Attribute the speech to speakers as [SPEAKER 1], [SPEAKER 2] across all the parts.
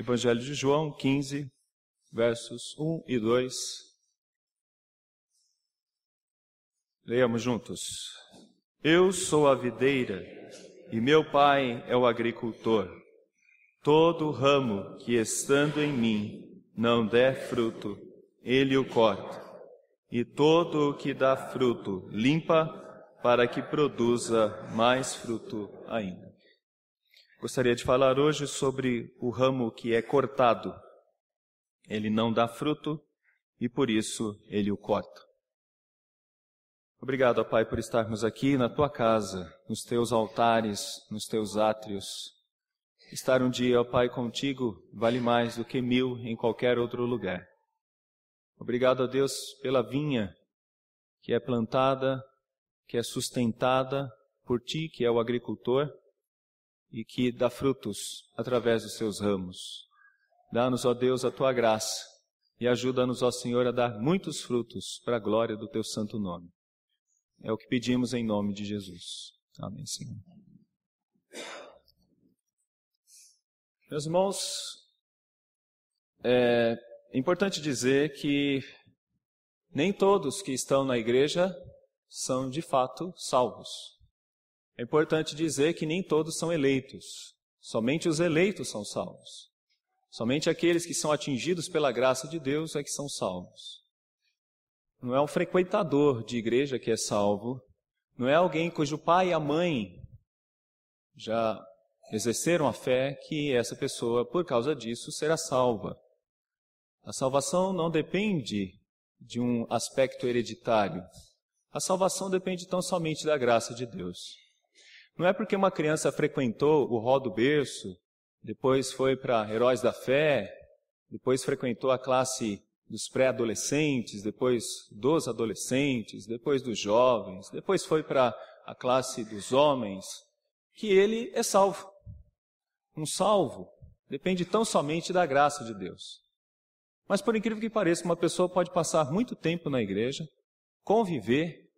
[SPEAKER 1] Evangelho de João 15, versos 1 e 2. Leiamos juntos. Eu sou a videira e meu pai é o agricultor. Todo ramo que estando em mim não der fruto, ele o corta. E todo o que dá fruto limpa para que produza mais fruto ainda. Gostaria de falar hoje sobre o ramo que é cortado. Ele não dá fruto e por isso ele o corta. Obrigado, ó Pai, por estarmos aqui na Tua casa, nos Teus altares, nos Teus átrios. Estar um dia, ó Pai, contigo vale mais do que 1000 em qualquer outro lugar. Obrigado, ó Deus, pela vinha que é plantada, que é sustentada por Ti, que é o agricultor, e que dá frutos através dos seus ramos. Dá-nos, ó Deus, a Tua graça e ajuda-nos, ó Senhor, a dar muitos frutos para a glória do Teu santo nome. É o que pedimos em nome de Jesus. Amém, Senhor. Meus irmãos, é importante dizer que nem todos que estão na igreja são de fato salvos. É importante dizer que nem todos são eleitos. Somente os eleitos são salvos. Somente aqueles que são atingidos pela graça de Deus é que são salvos. Não é um frequentador de igreja que é salvo. Não é alguém cujo pai e a mãe já exerceram a fé que essa pessoa, por causa disso, será salva. A salvação não depende de um aspecto hereditário. A salvação depende tão somente da graça de Deus. Não é porque uma criança frequentou o hall do berço, depois foi para Heróis da Fé, depois frequentou a classe dos pré-adolescentes, depois dos adolescentes, depois dos jovens, depois foi para a classe dos homens, que ele é salvo. Um salvo depende tão somente da graça de Deus. Mas por incrível que pareça, uma pessoa pode passar muito tempo na igreja, conviver,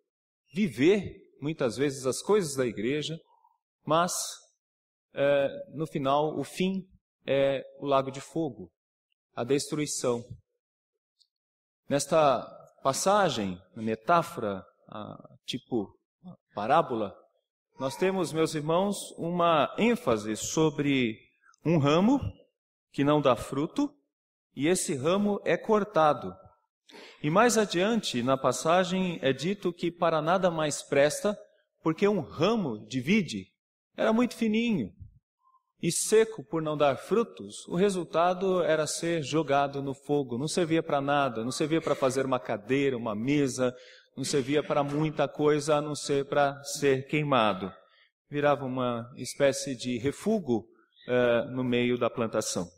[SPEAKER 1] viver muitas vezes as coisas da igreja, mas no final, o fim é o lago de fogo, a destruição. Nesta passagem, metáfora, tipo parábola, nós temos, meus irmãos, uma ênfase sobre um ramo que não dá fruto, e esse ramo é cortado. E mais adiante, na passagem, é dito que para nada mais presta, porque um ramo divide. Era muito fininho e seco por não dar frutos. O resultado era ser jogado no fogo. Não servia para nada, não servia para fazer uma cadeira, uma mesa, não servia para muita coisa a não ser para ser queimado. Virava uma espécie de refúgio no meio da plantação.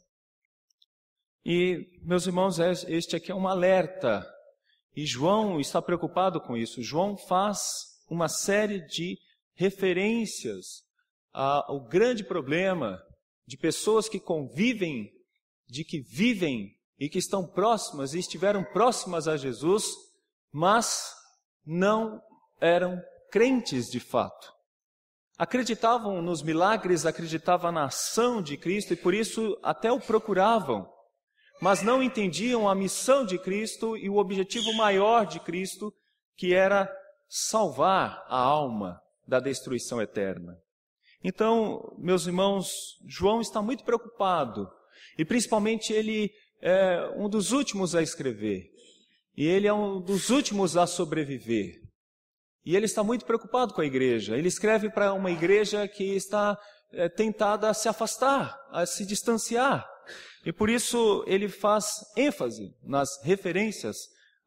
[SPEAKER 1] E, meus irmãos, este aqui é um alerta. E João está preocupado com isso. João faz uma série de referências ao grande problema de pessoas que convivem, de que vivem e que estão próximas e estiveram próximas a Jesus, mas não eram crentes de fato. Acreditavam nos milagres, acreditavam na ação de Cristo e por isso até o procuravam, mas não entendiam a missão de Cristo e o objetivo maior de Cristo, que era salvar a alma da destruição eterna. Então, meus irmãos, João está muito preocupado, e principalmente ele é um dos últimos a escrever, e ele é um dos últimos a sobreviver. E ele está muito preocupado com a igreja. Ele escreve para uma igreja que está tentada a se afastar, a se distanciar. E por isso ele faz ênfase nas referências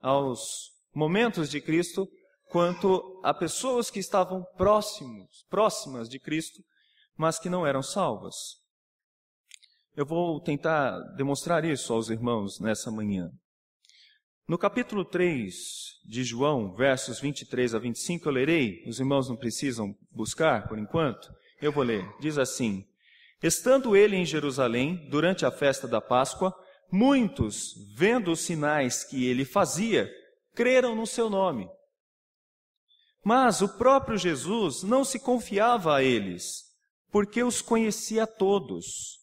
[SPEAKER 1] aos momentos de Cristo, quanto a pessoas que estavam próximas de Cristo, mas que não eram salvas. Eu vou tentar demonstrar isso aos irmãos nessa manhã. No capítulo 3 de João, versos 23 a 25, eu lerei. Os irmãos não precisam buscar por enquanto. Eu vou ler. Diz assim: Estando ele em Jerusalém, durante a festa da Páscoa, muitos, vendo os sinais que ele fazia, creram no seu nome. Mas o próprio Jesus não se confiava a eles, porque os conhecia todos.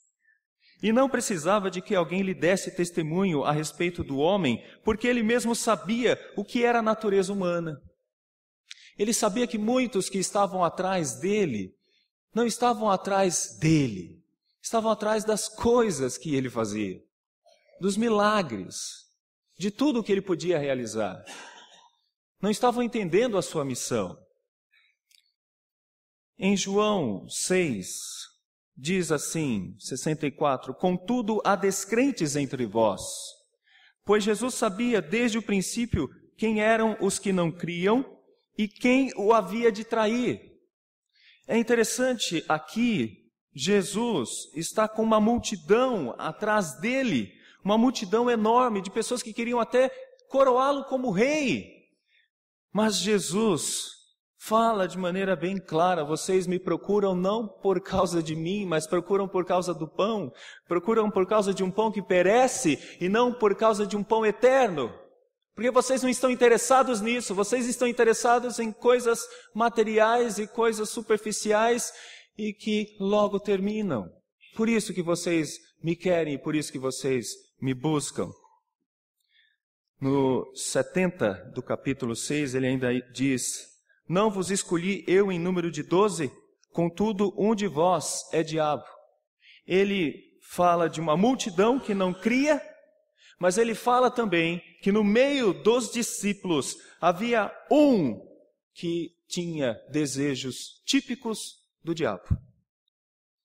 [SPEAKER 1] E não precisava de que alguém lhe desse testemunho a respeito do homem, porque ele mesmo sabia o que era a natureza humana. Ele sabia que muitos que estavam atrás dele, não estavam atrás dele, estavam atrás das coisas que ele fazia, dos milagres, de tudo o que ele podia realizar. Não estavam entendendo a sua missão. Em João 6, diz assim, 64, contudo há descrentes entre vós, pois Jesus sabia desde o princípio quem eram os que não criam e quem o havia de trair. É interessante aqui, Jesus está com uma multidão atrás dele, uma multidão enorme de pessoas que queriam até coroá-lo como rei. Mas Jesus fala de maneira bem clara, vocês me procuram não por causa de mim, mas procuram por causa do pão, procuram por causa de um pão que perece e não por causa de um pão eterno. Porque vocês não estão interessados nisso, vocês estão interessados em coisas materiais e coisas superficiais e que logo terminam. Por isso que vocês me querem e por isso que vocês me buscam. No 70 do capítulo 6, ele ainda diz, não vos escolhi eu em número de 12, contudo um de vós é diabo. Ele fala de uma multidão que não cria, mas ele fala também que no meio dos discípulos havia um que tinha desejos típicos do diabo,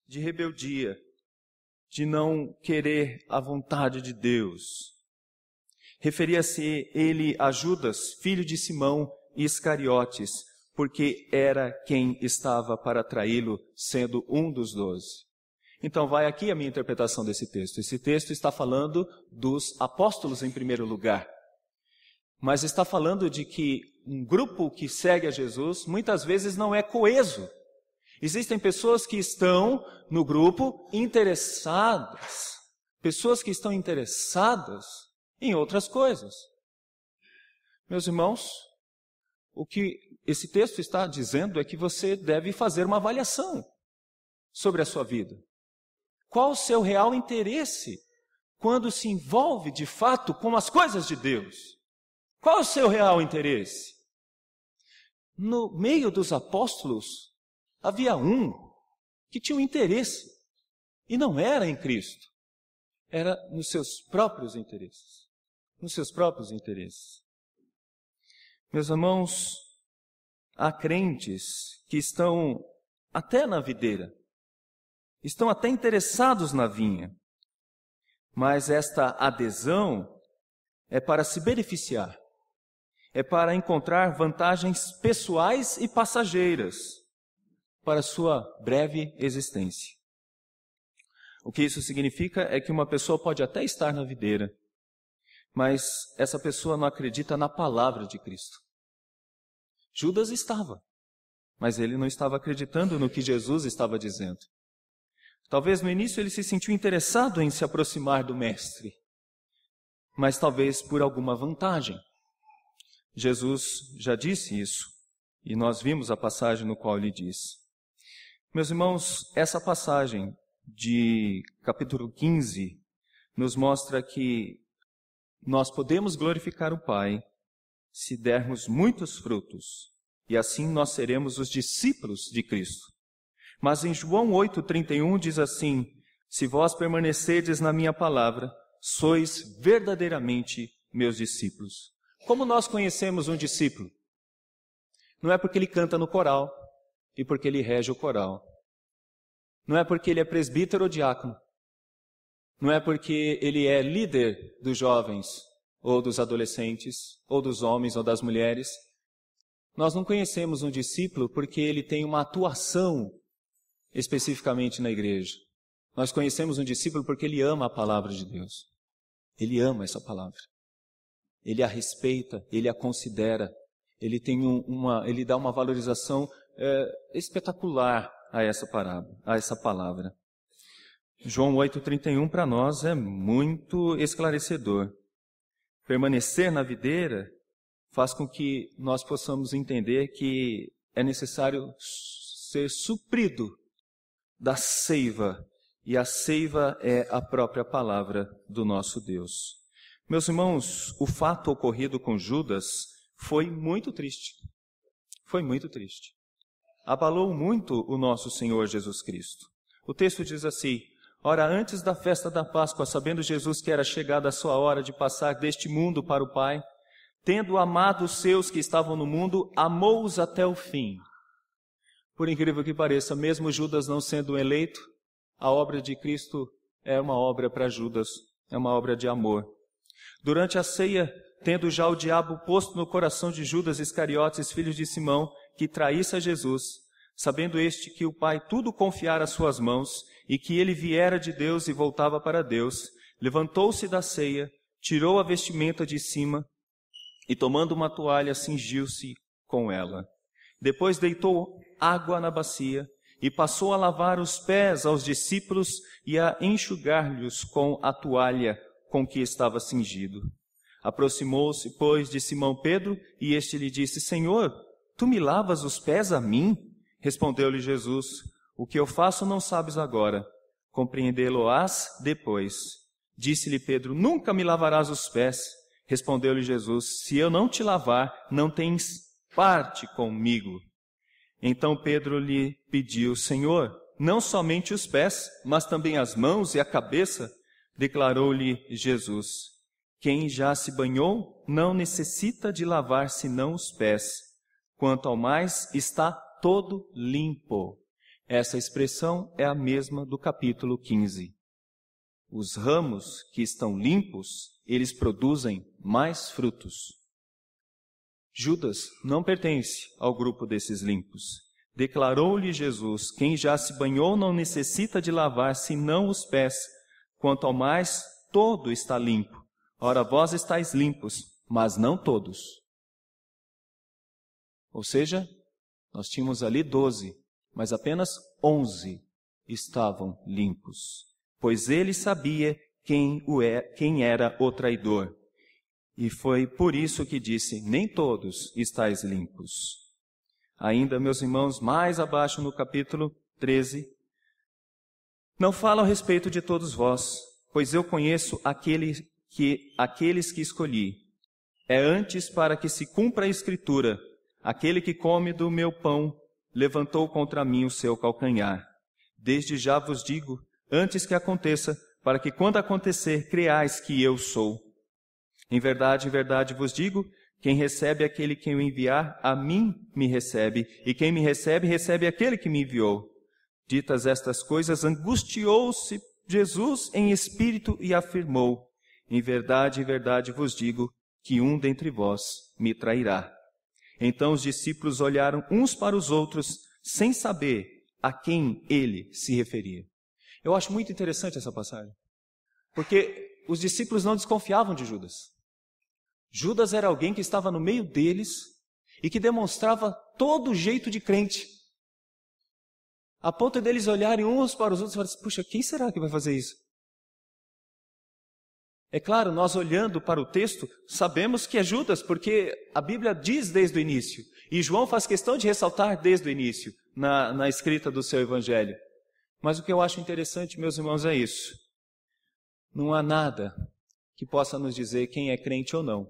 [SPEAKER 1] de rebeldia, de não querer a vontade de Deus. Referia-se ele a Judas, filho de Simão e Iscariotes, porque era quem estava para traí-lo, sendo um dos 12. Então vai aqui a minha interpretação desse texto. Esse texto está falando dos apóstolos em primeiro lugar. Mas está falando de que um grupo que segue a Jesus muitas vezes não é coeso. Existem pessoas que estão no grupo interessadas. Pessoas que estão interessadas em outras coisas. Meus irmãos, o que esse texto está dizendo é que você deve fazer uma avaliação sobre a sua vida. Qual o seu real interesse quando se envolve de fato com as coisas de Deus? Qual o seu real interesse? No meio dos apóstolos, havia um que tinha um interesse, e não era em Cristo, era nos seus próprios interesses. Nos seus próprios interesses. Meus irmãos, há crentes que estão até na videira, estão até interessados na vinha, mas esta adesão é para se beneficiar, é para encontrar vantagens pessoais e passageiras para sua breve existência. O que isso significa é que uma pessoa pode até estar na videira, mas essa pessoa não acredita na palavra de Cristo. Judas estava, mas ele não estava acreditando no que Jesus estava dizendo. Talvez no início ele se sentiu interessado em se aproximar do Mestre, mas talvez por alguma vantagem. Jesus já disse isso, e nós vimos a passagem no qual ele diz. Meus irmãos, essa passagem de capítulo 15 nos mostra que nós podemos glorificar o Pai se dermos muitos frutos, e assim nós seremos os discípulos de Cristo. Mas em João 8,31 diz assim, se vós permanecerdes na minha palavra, sois verdadeiramente meus discípulos. Como nós conhecemos um discípulo? Não é porque ele canta no coral e porque ele rege o coral. Não é porque ele é presbítero ou diácono. Não é porque ele é líder dos jovens, ou dos adolescentes, ou dos homens, ou das mulheres. Nós não conhecemos um discípulo porque ele tem uma atuação especificamente na igreja. Nós conhecemos um discípulo porque ele ama a palavra de Deus. Ele ama essa palavra. Ele a respeita, ele a considera. Ele tem ele dá uma valorização espetacular a essa palavra. João 8,31 para nós é muito esclarecedor. Permanecer na videira faz com que nós possamos entender que é necessário ser suprido da seiva e a seiva é a própria palavra do nosso Deus. Meus irmãos, o fato ocorrido com Judas foi muito triste. Foi muito triste. Abalou muito o nosso Senhor Jesus Cristo. O texto diz assim: ora, antes da festa da Páscoa, sabendo Jesus que era chegada a sua hora de passar deste mundo para o Pai, tendo amado os seus que estavam no mundo, amou-os até o fim. Por incrível que pareça, mesmo Judas não sendo eleito, a obra de Cristo é uma obra para Judas, é uma obra de amor. Durante a ceia, tendo já o diabo posto no coração de Judas Iscariotes, filho de Simão, que traísse a Jesus, sabendo este que o Pai tudo confiara às suas mãos, e que ele viera de Deus e voltava para Deus, levantou-se da ceia, tirou a vestimenta de cima, e tomando uma toalha, cingiu-se com ela. Depois deitou água na bacia, e passou a lavar os pés aos discípulos e a enxugar-lhes com a toalha com que estava cingido. Aproximou-se, pois, de Simão Pedro, e este lhe disse: Senhor, tu me lavas os pés a mim? Respondeu-lhe Jesus: o que eu faço não sabes agora, compreendê-lo-ás depois. Disse-lhe Pedro: nunca me lavarás os pés. Respondeu-lhe Jesus: se eu não te lavar, não tens parte comigo. Então Pedro lhe pediu: Senhor, não somente os pés, mas também as mãos e a cabeça? Declarou-lhe Jesus: quem já se banhou não necessita de lavar senão os pés. Quanto ao mais, está todo limpo. Essa expressão é a mesma do capítulo 15. Os ramos que estão limpos, eles produzem mais frutos. Judas não pertence ao grupo desses limpos. Declarou-lhe Jesus: quem já se banhou não necessita de lavar senão os pés. Quanto ao mais, todo está limpo. Ora, vós estáis limpos, mas não todos. Ou seja, nós tínhamos ali 12, mas apenas 11 estavam limpos. Pois ele sabia quem era o traidor. E foi por isso que disse: nem todos estáis limpos. Ainda, meus irmãos, mais abaixo no capítulo 13, não fala a respeito de todos vós, pois eu conheço aqueles que escolhi. É antes para que se cumpra a Escritura: aquele que come do meu pão levantou contra mim o seu calcanhar. Desde já vos digo, antes que aconteça, para que quando acontecer, creais que eu sou. Em verdade vos digo, quem recebe aquele que eu enviar, a mim me recebe, e quem me recebe, recebe aquele que me enviou. Ditas estas coisas, angustiou-se Jesus em espírito e afirmou: em verdade vos digo, que um dentre vós me trairá. Então os discípulos olharam uns para os outros, sem saber a quem ele se referia. Eu acho muito interessante essa passagem, porque os discípulos não desconfiavam de Judas. Judas era alguém que estava no meio deles e que demonstrava todo jeito de crente, a ponto deles olharem uns para os outros e falarem: puxa, quem será que vai fazer isso? É claro, nós olhando para o texto, sabemos que é Judas, porque a Bíblia diz desde o início, e João faz questão de ressaltar desde o início, na escrita do seu evangelho. Mas o que eu acho interessante, meus irmãos, é isso. Não há nada que possa nos dizer quem é crente ou não.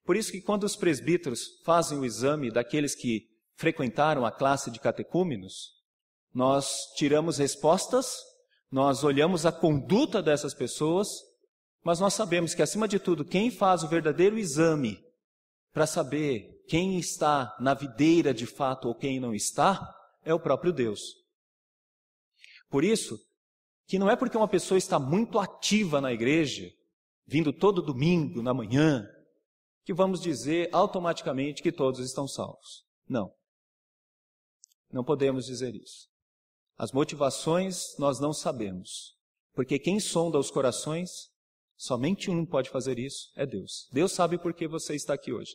[SPEAKER 1] Por isso que quando os presbíteros fazem o exame daqueles que frequentaram a classe de catecúmenos, nós tiramos respostas, nós olhamos a conduta dessas pessoas, mas nós sabemos que, acima de tudo, quem faz o verdadeiro exame para saber quem está na videira de fato ou quem não está, é o próprio Deus. Por isso, que não é porque uma pessoa está muito ativa na igreja, vindo todo domingo, na manhã, que vamos dizer automaticamente que todos estão salvos. Não. Não podemos dizer isso. As motivações nós não sabemos, porque quem sonda os corações, somente um pode fazer isso, é Deus. Deus sabe por que você está aqui hoje.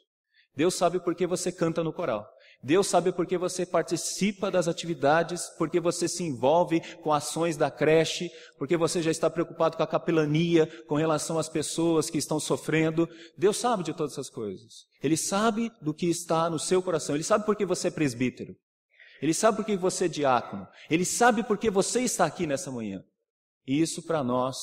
[SPEAKER 1] Deus sabe por que você canta no coral. Deus sabe por que você participa das atividades, porque você se envolve com ações da creche, porque você já está preocupado com a capelania, com relação às pessoas que estão sofrendo. Deus sabe de todas essas coisas. Ele sabe do que está no seu coração. Ele sabe por que você é presbítero. Ele sabe por que você é diácono. Ele sabe por que você está aqui nessa manhã. E isso para nós,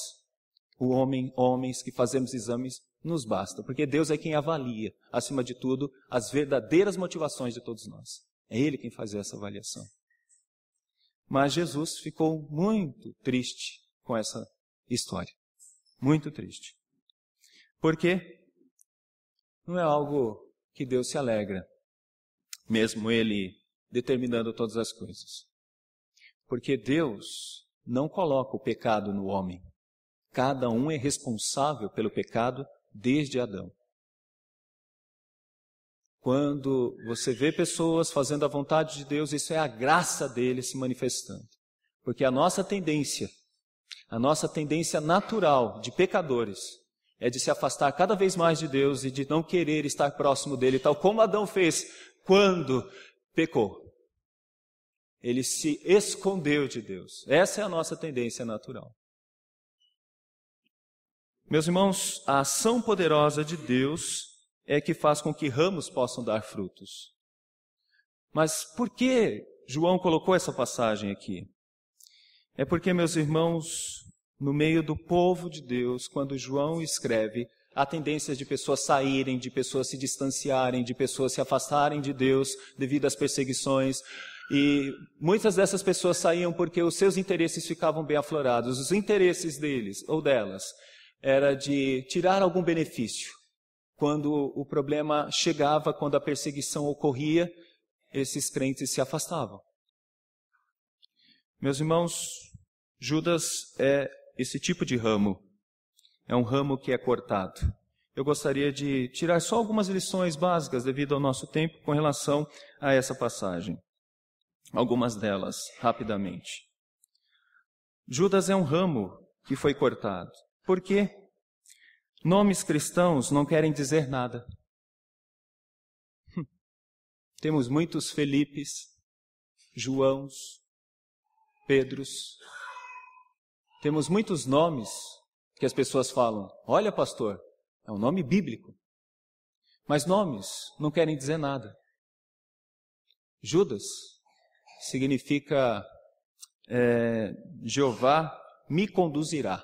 [SPEAKER 1] homens que fazemos exames, nos basta, porque Deus é quem avalia, acima de tudo, as verdadeiras motivações de todos nós. É Ele quem faz essa avaliação. Mas Jesus ficou muito triste com essa história. Muito triste. Porque não é algo que Deus se alegra, mesmo Ele determinando todas as coisas. Porque Deus não coloca o pecado no homem. Cada um é responsável pelo pecado desde Adão. Quando você vê pessoas fazendo a vontade de Deus, isso é a graça dele se manifestando. Porque a nossa tendência natural de pecadores é de se afastar cada vez mais de Deus e de não querer estar próximo dele, tal como Adão fez quando pecou. Ele se escondeu de Deus. Essa é a nossa tendência natural. Meus irmãos, a ação poderosa de Deus é que faz com que ramos possam dar frutos. Mas por que João colocou essa passagem aqui? É porque, meus irmãos, no meio do povo de Deus, quando João escreve, há tendências de pessoas saírem, de pessoas se distanciarem, de pessoas se afastarem de Deus devido às perseguições. E muitas dessas pessoas saíam porque os seus interesses ficavam bem aflorados. Os interesses deles ou delas era de tirar algum benefício. Quando o problema chegava, quando a perseguição ocorria, esses crentes se afastavam. Meus irmãos, Judas é esse tipo de ramo. É um ramo que é cortado. Eu gostaria de tirar só algumas lições básicas devido ao nosso tempo com relação a essa passagem. Algumas delas, rapidamente. Judas é um ramo que foi cortado. Por quê? Nomes cristãos não querem dizer nada. Temos muitos Felipes, Joãos, Pedros. Temos muitos nomes que as pessoas falam, olha pastor, é um nome bíblico. Mas nomes não querem dizer nada. Judas significa Jeová me conduzirá.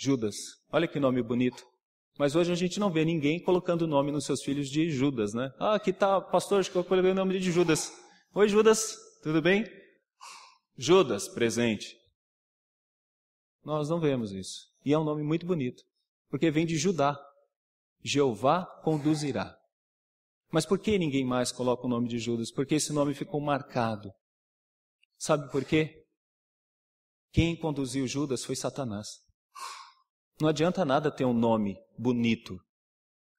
[SPEAKER 1] Judas, olha que nome bonito. Mas hoje a gente não vê ninguém colocando o nome nos seus filhos de Judas, né? Ah, aqui está, pastor, acho que eu coloquei o nome de Judas. Oi, Judas, tudo bem? Judas, presente. Nós não vemos isso. E é um nome muito bonito, porque vem de Judá. Jeová conduzirá. Mas por que ninguém mais coloca o nome de Judas? Porque esse nome ficou marcado. Sabe por quê? Quem conduziu Judas foi Satanás. Não adianta nada ter um nome bonito.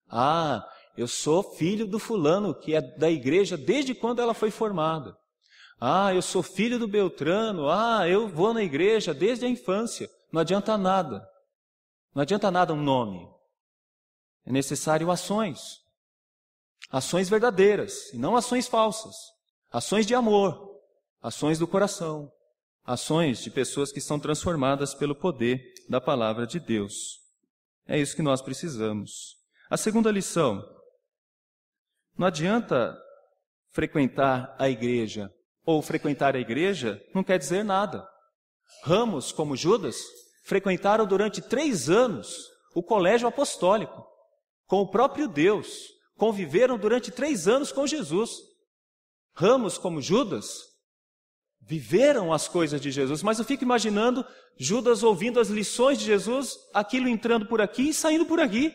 [SPEAKER 1] Ah, eu sou filho do fulano, que é da igreja desde quando ela foi formada. Ah, eu sou filho do Beltrano. Ah, eu vou na igreja desde a infância. Não adianta nada. Não adianta nada um nome. É necessário ações. Ações verdadeiras, e não ações falsas. Ações de amor. Ações do coração. Ações de pessoas que são transformadas pelo poder da palavra de Deus. É isso que nós precisamos. A segunda lição. Não adianta frequentar a igreja, ou frequentar a igreja não quer dizer nada. Ramos, como Judas, frequentaram durante 3 anos o colégio apostólico, com o próprio Deus. Conviveram durante 3 anos com Jesus. Ramos, como Judas, viveram as coisas de Jesus, mas eu fico imaginando Judas ouvindo as lições de Jesus, aquilo entrando por aqui e saindo por aqui.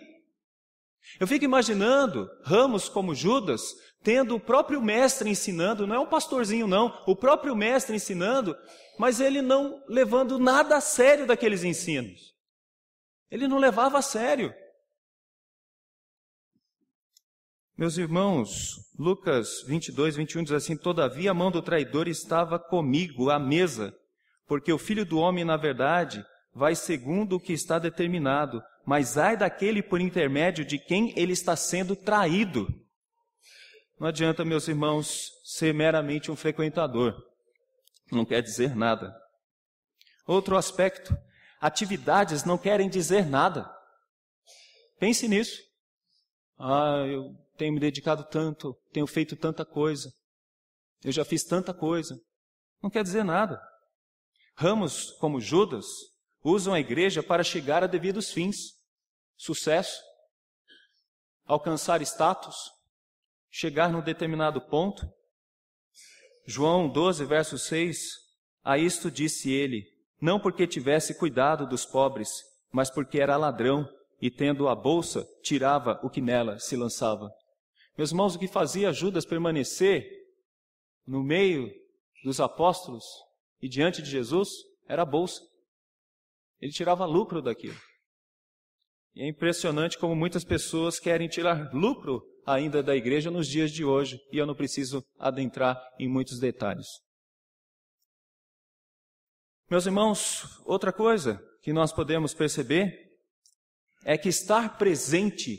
[SPEAKER 1] Eu fico imaginando Ramos como Judas, tendo o próprio mestre ensinando, não é um pastorzinho não, o próprio mestre ensinando, mas ele não levando nada a sério daqueles ensinos. Ele não levava a sério. Meus irmãos, Lucas 22, 21 diz assim, todavia a mão do traidor estava comigo à mesa, porque o Filho do Homem, na verdade, vai segundo o que está determinado, mas ai daquele por intermédio de quem ele está sendo traído. Não adianta, meus irmãos, ser meramente um frequentador. Não quer dizer nada. Outro aspecto, atividades não querem dizer nada. Pense nisso. Ah, eu tenho me dedicado tanto, tenho feito tanta coisa, eu já fiz tanta coisa. Não quer dizer nada. Ramos como Judas usam a igreja para chegar a devidos fins, sucesso, alcançar status, chegar num determinado ponto. João 12, verso 6, a isto disse ele, não porque tivesse cuidado dos pobres, mas porque era ladrão e, tendo a bolsa, tirava o que nela se lançava. Meus irmãos, o que fazia Judas permanecer no meio dos apóstolos e diante de Jesus era a bolsa. Ele tirava lucro daquilo. E é impressionante como muitas pessoas querem tirar lucro ainda da igreja nos dias de hoje, e eu não preciso adentrar em muitos detalhes. Meus irmãos, outra coisa que nós podemos perceber é que estar presente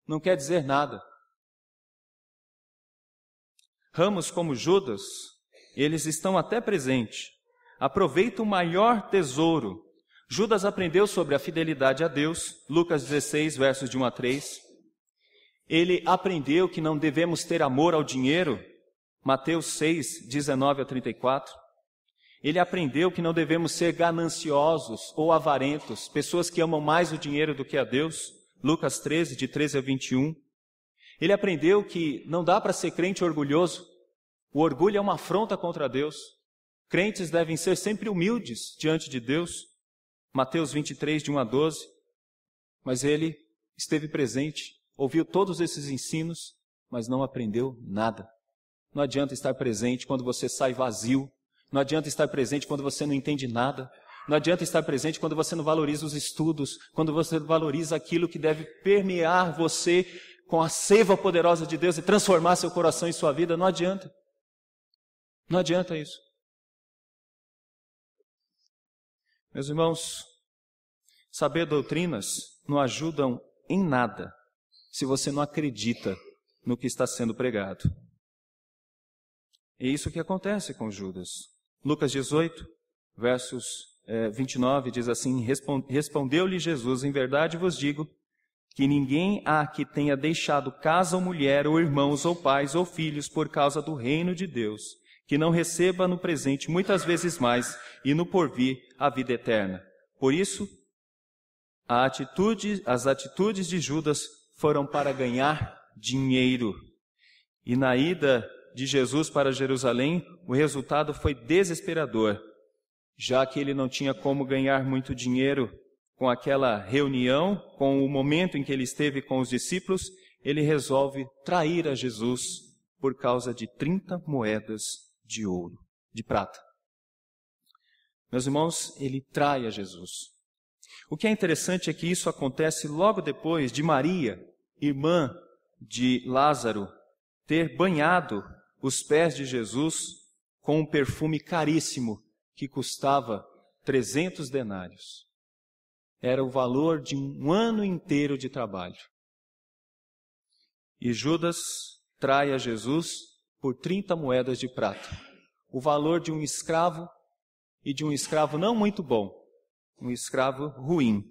[SPEAKER 1] não quer dizer nada. Ramos como Judas, eles estão até presentes. Aproveita o maior tesouro. Judas aprendeu sobre a fidelidade a Deus, Lucas 16, versos de 1 a 3. Ele aprendeu que não devemos ter amor ao dinheiro, Mateus 6, 19 a 34. Ele aprendeu que não devemos ser gananciosos ou avarentos, pessoas que amam mais o dinheiro do que a Deus, Lucas 13, de 13 a 21. Ele aprendeu que não dá para ser crente orgulhoso. O orgulho é uma afronta contra Deus. Crentes devem ser sempre humildes diante de Deus. Mateus 23, de 1 a 12. Mas ele esteve presente, ouviu todos esses ensinos, mas não aprendeu nada. Não adianta estar presente quando você sai vazio. Não adianta estar presente quando você não entende nada. Não adianta estar presente quando você não valoriza os estudos, quando você valoriza aquilo que deve permear você com a seiva poderosa de Deus e transformar seu coração e sua vida. Não adianta. Não adianta isso. Meus irmãos, saber doutrinas não ajudam em nada se você não acredita no que está sendo pregado. É isso que acontece com Judas. Lucas 18, versos 29, diz assim, respondeu-lhe Jesus, em verdade vos digo, que ninguém há que tenha deixado casa ou mulher, ou irmãos, ou pais, ou filhos, por causa do reino de Deus, que não receba no presente muitas vezes mais, e no porvir a vida eterna. Por isso, as atitudes de Judas foram para ganhar dinheiro. E na ida de Jesus para Jerusalém, o resultado foi desesperador, já que ele não tinha como ganhar muito dinheiro com aquela reunião, com o momento em que ele esteve com os discípulos, ele resolve trair a Jesus por causa de 30 moedas de ouro, de prata. Meus irmãos, ele trai a Jesus. O que é interessante é que isso acontece logo depois de Maria, irmã de Lázaro, ter banhado os pés de Jesus com um perfume caríssimo que custava 300 denários. Era o valor de um ano inteiro de trabalho. E Judas trai a Jesus por 30 moedas de prata. O valor de um escravo, e de um escravo não muito bom, um escravo ruim.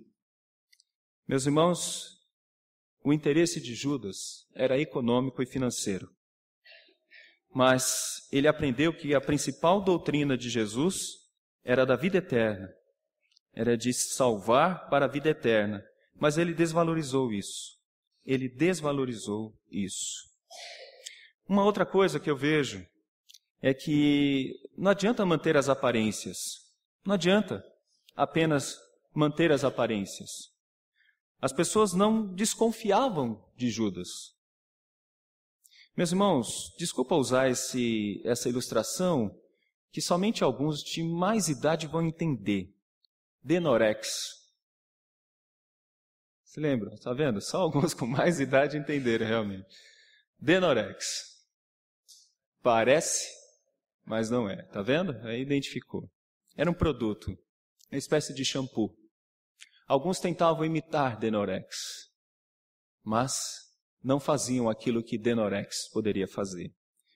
[SPEAKER 1] Meus irmãos, o interesse de Judas era econômico e financeiro. Mas ele aprendeu que a principal doutrina de Jesus era da vida eterna. Era de salvar para a vida eterna. Mas ele desvalorizou isso. Ele desvalorizou isso. Uma outra coisa que eu vejo é que não adianta manter as aparências. Não adianta apenas manter as aparências. As pessoas não desconfiavam de Judas. Meus irmãos, desculpa usar essa ilustração, que somente alguns de mais idade vão entender. Denorex. Se lembram? Está vendo? Só alguns com mais idade entenderam realmente. Denorex. Parece, mas não é. Está vendo? Aí identificou. Era um produto, uma espécie de shampoo. Alguns tentavam imitar Denorex, mas não faziam aquilo que Denorex poderia fazer.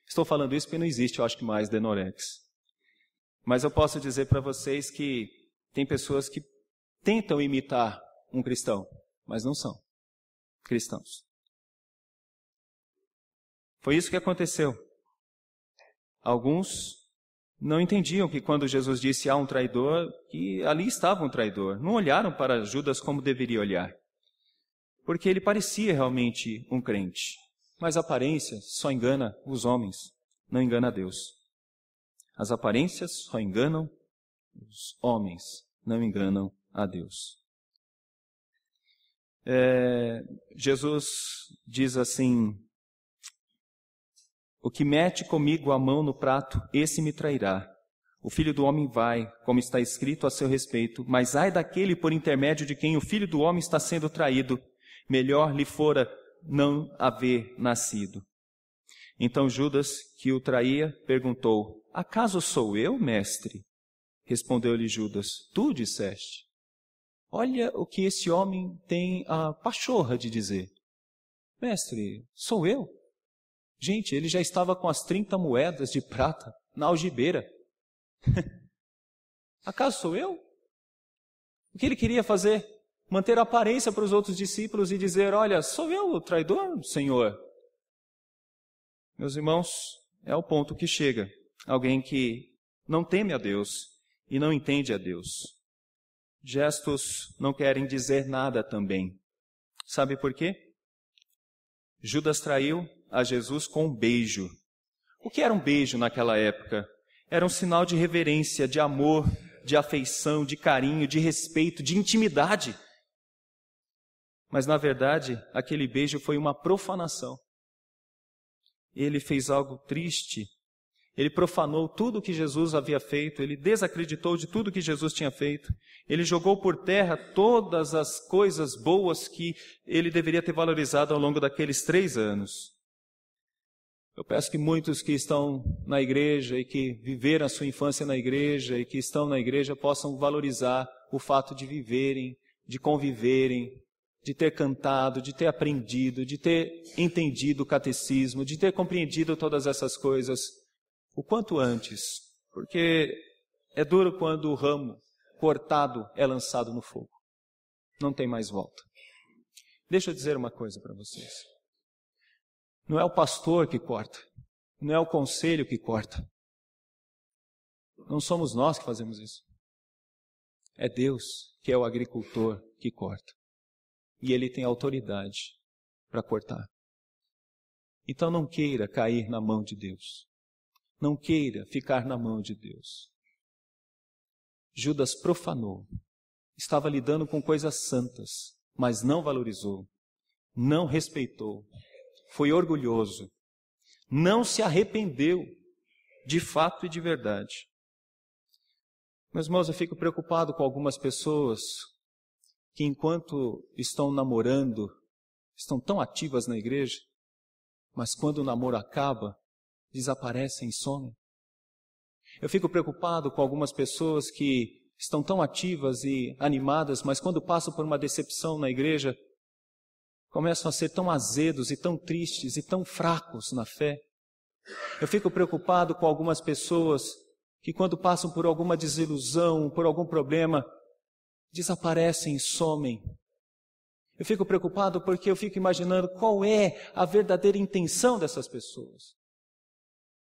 [SPEAKER 1] Estou falando isso porque não existe, eu acho que mais Denorex. Mas eu posso dizer para vocês que tem pessoas que tentam imitar um cristão, mas não são cristãos. Foi isso que aconteceu. Alguns não entendiam que quando Jesus disse há um traidor, que ali estava um traidor. Não olharam para Judas como deveria olhar. Porque ele parecia realmente um crente. Mas a aparência só engana os homens, não engana a Deus. As aparências só enganam os homens, não enganam a Deus. Jesus diz assim: o que mete comigo a mão no prato, esse me trairá. O Filho do Homem vai, como está escrito a seu respeito, mas ai daquele por intermédio de quem o Filho do Homem está sendo traído, melhor lhe fora não haver nascido. Então Judas, que o traía, perguntou: acaso sou eu, mestre? Respondeu-lhe Judas: tu disseste. Olha o que esse homem tem a pachorra de dizer. Mestre, sou eu? Gente, ele já estava com as 30 moedas de prata na algibeira. Acaso sou eu? O que ele queria fazer? Manter a aparência para os outros discípulos e dizer: olha, sou eu o traidor, Senhor? Meus irmãos, é o ponto que chega. Alguém que não teme a Deus e não entende a Deus. Gestos não querem dizer nada também. Sabe por quê? Judas traiu a Jesus com um beijo. O que era um beijo naquela época? Era um sinal de reverência, de amor, de afeição, de carinho, de respeito, de intimidade. Mas, na verdade, aquele beijo foi uma profanação. Ele fez algo triste. Ele profanou tudo o que Jesus havia feito. Ele desacreditou de tudo que Jesus tinha feito. Ele jogou por terra todas as coisas boas que ele deveria ter valorizado ao longo daqueles 3 anos. Eu peço que muitos que estão na igreja e que viveram a sua infância na igreja e que estão na igreja possam valorizar o fato de viverem, de conviverem, de ter cantado, de ter aprendido, de ter entendido o catecismo, de ter compreendido todas essas coisas o quanto antes, porque é duro quando o ramo cortado é lançado no fogo. Não tem mais volta. Deixa eu dizer uma coisa para vocês. Não é o pastor que corta, não é o conselho que corta. Não somos nós que fazemos isso. É Deus que é o agricultor que corta. E Ele tem autoridade para cortar. Então não queira cair na mão de Deus. Não queira ficar na mão de Deus. Judas profanou. Estava lidando com coisas santas, mas não valorizou, não respeitou, foi orgulhoso, não se arrependeu de fato e de verdade. Meus irmãos, eu fico preocupado com algumas pessoas que enquanto estão namorando, estão tão ativas na igreja, mas quando o namoro acaba, desaparecem e somem. Eu fico preocupado com algumas pessoas que estão tão ativas e animadas, mas quando passam por uma decepção na igreja, começam a ser tão azedos e tão tristes e tão fracos na fé. Eu fico preocupado com algumas pessoas que quando passam por alguma desilusão, por algum problema, desaparecem e somem. Eu fico preocupado porque eu fico imaginando qual é a verdadeira intenção dessas pessoas.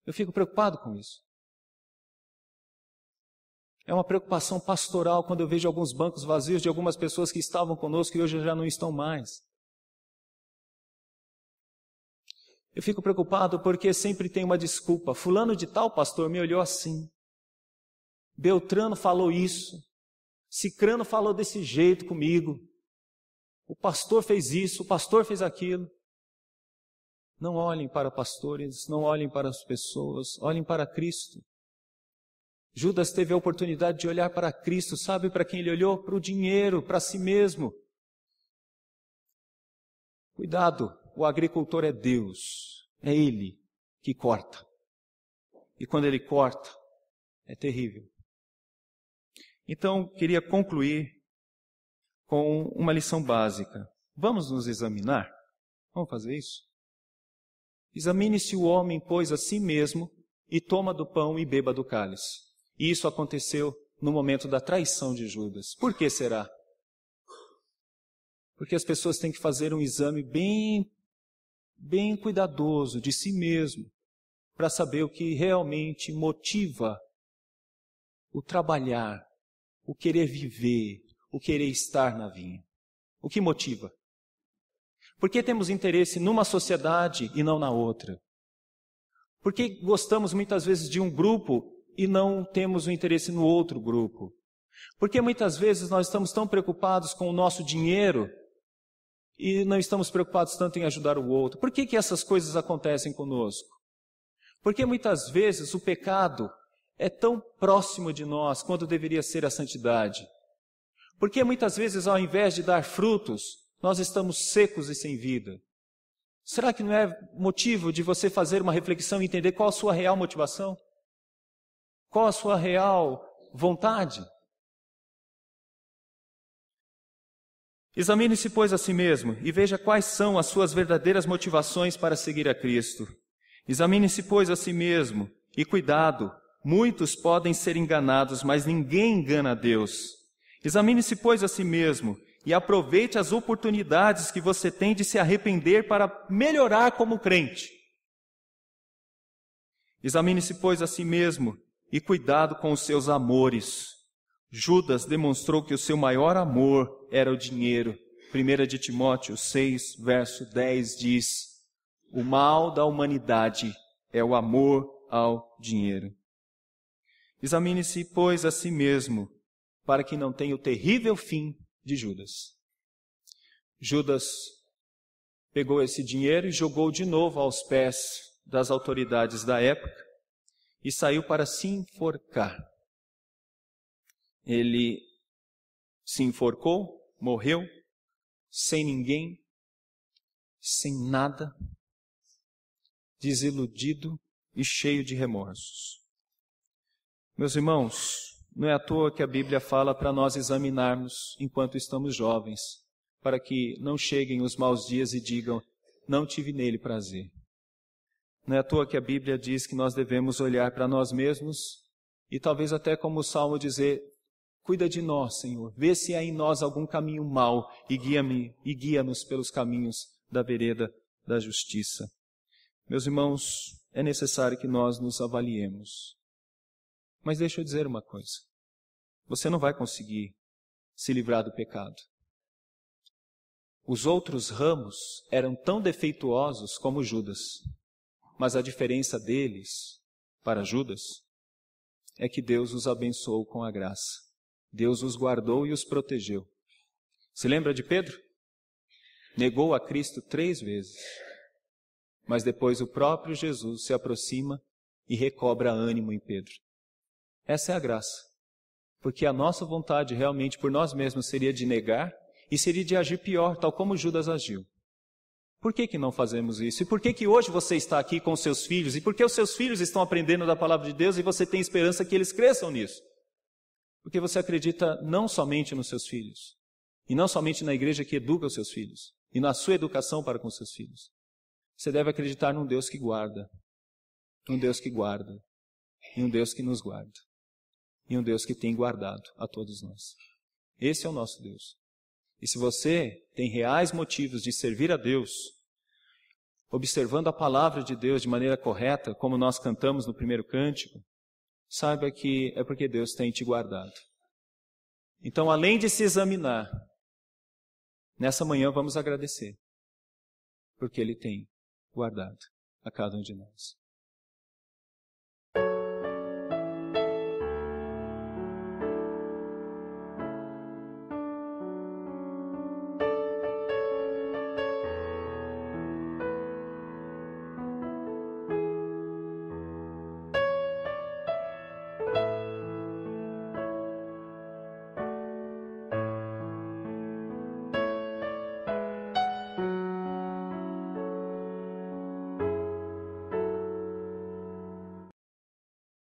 [SPEAKER 1] Eu fico preocupado com isso. É uma preocupação pastoral quando eu vejo alguns bancos vazios de algumas pessoas que estavam conosco e hoje já não estão mais. Eu fico preocupado porque sempre tem uma desculpa. Fulano de tal, pastor, me olhou assim. Beltrano falou isso. Cicrano falou desse jeito comigo. O pastor fez isso, o pastor fez aquilo. Não olhem para pastores, não olhem para as pessoas, olhem para Cristo. Judas teve a oportunidade de olhar para Cristo, sabe para quem ele olhou? Para o dinheiro, para si mesmo. Cuidado, o agricultor é Deus, é Ele que corta. E quando Ele corta, é terrível. Então, queria concluir com uma lição básica. Vamos nos examinar? Vamos fazer isso? Examine-se o homem, pois, a si mesmo, e toma do pão e beba do cálice. E isso aconteceu no momento da traição de Judas. Por que será? Porque as pessoas têm que fazer um exame bem cuidadoso de si mesmo, para saber o que realmente motiva o trabalhar, o querer viver, o querer estar na vinha? O que motiva? Por que temos interesse numa sociedade e não na outra? Por que gostamos muitas vezes de um grupo e não temos o interesse no outro grupo? Por que muitas vezes nós estamos tão preocupados com o nosso dinheiro e não estamos preocupados tanto em ajudar o outro? Por que essas coisas acontecem conosco? Porque muitas vezes o pecado é tão próximo de nós quando deveria ser a santidade? Porque muitas vezes, ao invés de dar frutos, nós estamos secos e sem vida? Será que não é motivo de você fazer uma reflexão e entender qual a sua real motivação? Qual a sua real vontade? Examine-se, pois, a si mesmo e veja quais são as suas verdadeiras motivações para seguir a Cristo. Examine-se, pois, a si mesmo e cuidado, muitos podem ser enganados, mas ninguém engana a Deus. Examine-se, pois, a si mesmo e aproveite as oportunidades que você tem de se arrepender para melhorar como crente. Examine-se, pois, a si mesmo e cuidado com os seus amores. Judas demonstrou que o seu maior amor era o dinheiro. 1 de Timóteo 6, verso 10 diz: o mal da humanidade é o amor ao dinheiro. Examine-se, pois, a si mesmo, para que não tenha o terrível fim de Judas. Judas pegou esse dinheiro e jogou de novo aos pés das autoridades da época e saiu para se enforcar. Ele se enforcou, morreu, sem ninguém, sem nada, desiludido e cheio de remorsos. Meus irmãos, não é à toa que a Bíblia fala para nós examinarmos enquanto estamos jovens, para que não cheguem os maus dias e digam, não tive nele prazer. Não é à toa que a Bíblia diz que nós devemos olhar para nós mesmos e talvez até como o Salmo dizer, cuida de nós, Senhor, vê se há em nós algum caminho mau e guia-nos pelos caminhos da vereda da justiça. Meus irmãos, é necessário que nós nos avaliemos. Mas deixa eu dizer uma coisa. Você não vai conseguir se livrar do pecado. Os outros ramos eram tão defeituosos como Judas. Mas a diferença deles para Judas é que Deus os abençoou com a graça. Deus os guardou e os protegeu. Se lembra de Pedro? Negou a Cristo 3 vezes. Mas depois o próprio Jesus se aproxima e recobra ânimo em Pedro. Essa é a graça, porque a nossa vontade realmente por nós mesmos seria de negar e seria de agir pior, tal como Judas agiu. Por que não fazemos isso? E por que hoje você está aqui com os seus filhos? E por que os seus filhos estão aprendendo da palavra de Deus e você tem esperança que eles cresçam nisso? Porque você acredita não somente nos seus filhos, e não somente na igreja que educa os seus filhos, e na sua educação para com os seus filhos. Você deve acreditar num Deus que guarda, um Deus que guarda, e um Deus que nos guarda. E um Deus que tem guardado a todos nós. Esse é o nosso Deus. E se você tem reais motivos de servir a Deus, observando a palavra de Deus de maneira correta, como nós cantamos no primeiro cântico, saiba que é porque Deus tem te guardado. Então, além de se examinar, nessa manhã vamos agradecer, porque Ele tem guardado a cada um de nós.